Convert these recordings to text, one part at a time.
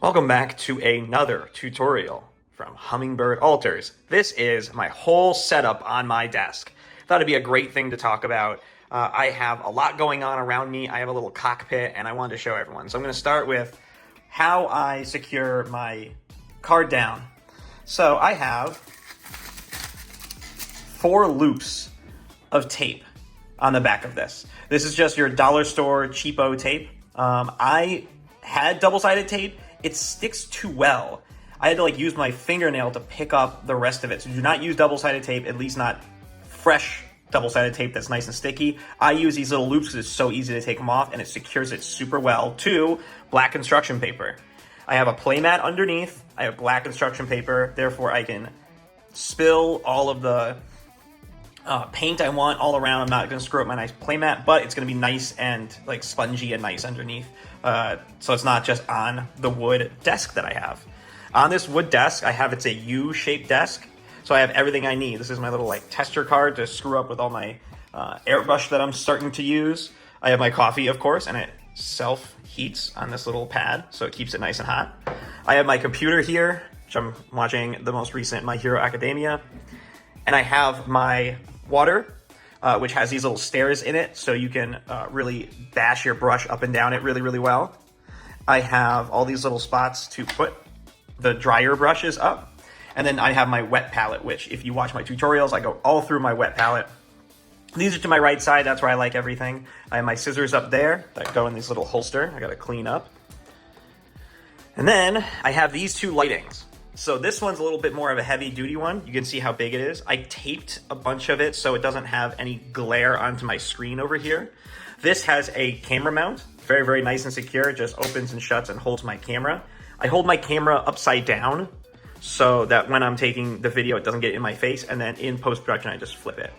Welcome back to another tutorial from Hummingbird Altars. This is my whole setup on my desk. Thought it'd be a great thing to talk about. I have a lot going on around me. I have a little cockpit and I wanted to show everyone. So I'm going to start with how I secure my card down. So I have 4 loops of tape on the back of this. This is just your dollar store cheapo tape. I had double-sided tape. It sticks too well. I had to use my fingernail to pick up the rest of it. So do not use double-sided tape, at least not fresh double-sided tape that's nice and sticky. I use these little loops because it's so easy to take them off and it secures it super well to black construction paper. I have a playmat underneath. I have black construction paper, therefore I can spill all of the paint I want all around. I'm not going to screw up my nice playmat, but it's going to be nice and spongy and nice underneath. So it's not just on the wood desk that I have. On this wood desk, it's a U-shaped desk. So I have everything I need. This is my little tester card to screw up with all my airbrush that I'm starting to use. I have my coffee, of course, and it self-heats on this little pad, so it keeps it nice and hot. I have my computer here, which I'm watching the most recent My Hero Academia. And I have my water, which has these little stairs in it, so you can really bash your brush up and down it really, really well. I have all these little spots to put the dryer brushes up. And then I have my wet palette, which if you watch my tutorials, I go all through my wet palette. These are to my right side, that's where I like everything. I have my scissors up there that go in this little holster. I gotta clean up. And then I have these 2 lightings. So this one's a little bit more of a heavy duty one. You can see how big it is. I taped a bunch of it so it doesn't have any glare onto my screen over here. This has a camera mount, very, very nice and secure. It just opens and shuts and holds my camera. I hold my camera upside down so that when I'm taking the video, it doesn't get in my face. And then in post-production, I just flip it.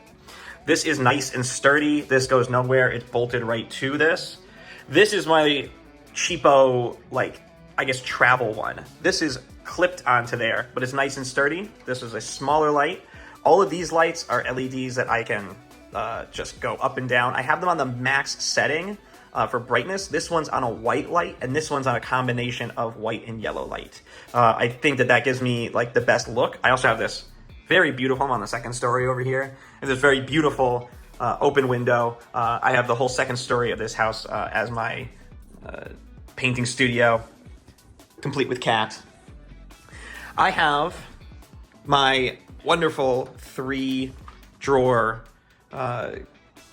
This is nice and sturdy. This goes nowhere. It's bolted right to this. This is my cheapo, I guess travel one. This is clipped onto there, but it's nice and sturdy. This is a smaller light. All of these lights are LEDs that I can just go up and down. I have them on the max setting for brightness. This one's on a white light, and this one's on a combination of white and yellow light. I think that gives me the best look. I also have this very beautiful, I'm on the second story over here, and this very beautiful open window. I have the whole second story of this house as my painting studio, complete with cat. I have my wonderful 3-drawer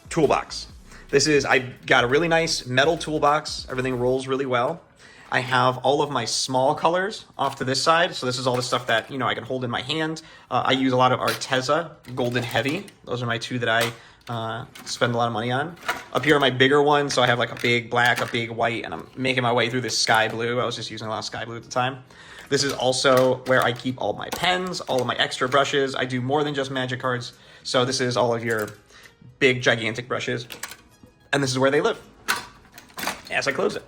toolbox. I got a really nice metal toolbox. Everything rolls really well. I have all of my small colors off to this side. So this is all the stuff that, I can hold in my hand. I use a lot of Arteza Golden Heavy. Those are my 2 that I spend a lot of money on. Up here are my bigger ones. So I have a big black, a big white, and I'm making my way through this sky blue. I was just using a lot of sky blue at the time. This is also where I keep all my pens, all of my extra brushes. I do more than just magic cards. So this is all of your big, gigantic brushes. And this is where they live as I close it.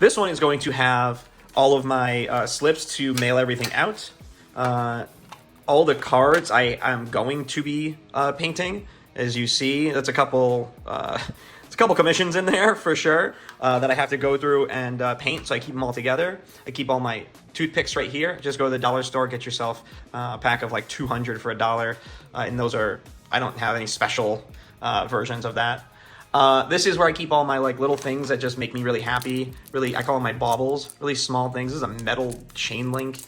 This one is going to have all of my slips to mail everything out. All the cards I'm going to be painting. As you see, that's a couple commissions in there for sure that I have to go through and paint, so I keep them all together. I keep all my toothpicks right here. Just go to the dollar store, get yourself a pack of 200 for $1, and those are, I don't have any special versions of that. This is where I keep all my little things that just make me really happy. Really, I call them my baubles, really small things. This is a metal chain link,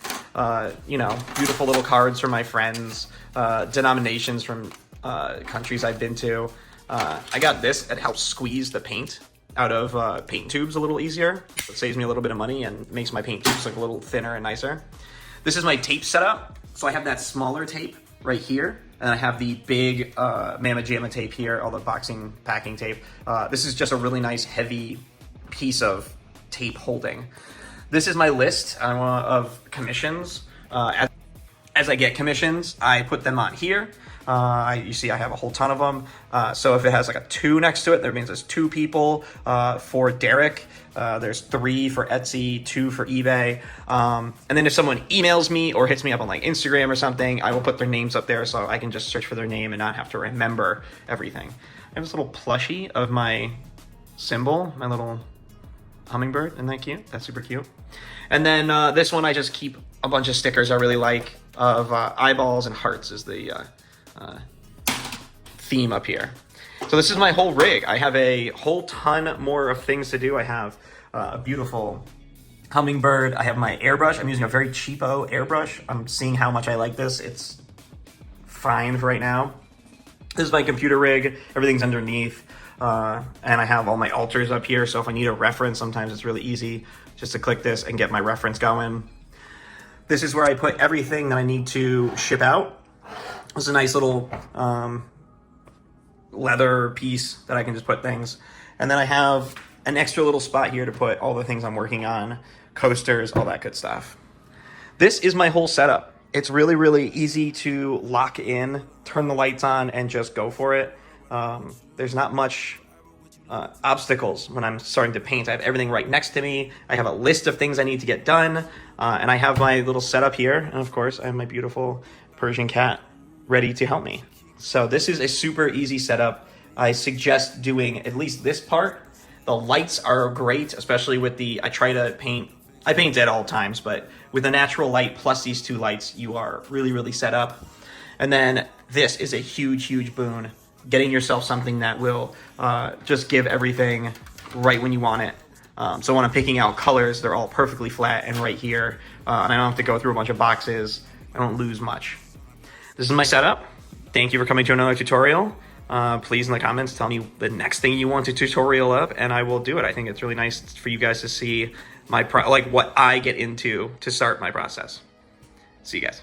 beautiful little cards from my friends, denominations from countries I've been to. I got this. It helps squeeze the paint out of paint tubes a little easier. It saves me a little bit of money and makes my paint tubes look a little thinner and nicer. This is my tape setup. So I have that smaller tape right here, and I have the big Mama Jamma tape here, all the boxing packing tape. This is just a really nice heavy piece of tape holding. This is my list of commissions. As I get commissions, I put them on here. You see I have a whole ton of them. So if it has a 2 next to it, that means there's 2 people. For Derek, there's 3 for Etsy, 2 for eBay. And then if someone emails me or hits me up on Instagram or something, I will put their names up there so I can just search for their name and not have to remember everything. I have this little plushie of my symbol, my little hummingbird. Isn't that cute? That's super cute. And then this one, I just keep a bunch of stickers I really like of eyeballs and hearts is the theme up here. So this is my whole rig. I have a whole ton more of things to do. I have a beautiful hummingbird. I have my airbrush. I'm using a very cheapo airbrush. I'm seeing how much I like this. It's fine for right now. This is my computer rig. Everything's underneath. And I have all my altars up here. So if I need a reference, sometimes it's really easy just to click this and get my reference going. This is where I put everything that I need to ship out. This is a nice little leather piece that I can just put things. And then I have an extra little spot here to put all the things I'm working on, coasters, all that good stuff. This is my whole setup. It's really, really easy to lock in, turn the lights on, and just go for it. There's not much obstacles when I'm starting to paint. I have everything right next to me. I have a list of things I need to get done. And I have my little setup here. And of course, I have my beautiful Persian cat ready to help me. So this is a super easy setup. I suggest doing at least this part. The lights are great, especially with I paint at all times, but with a natural light plus these two lights, you are really, really set up. And then this is a huge, huge boon. Getting yourself something that will just give everything right when you want it. So when I'm picking out colors, they're all perfectly flat and right here. And I don't have to go through a bunch of boxes. I don't lose much. This is my setup. Thank you for coming to another tutorial. Please in the comments tell me the next thing you want to tutorial up, and I will do it. I think it's really nice for you guys to see my what I get into to start my process. See you guys.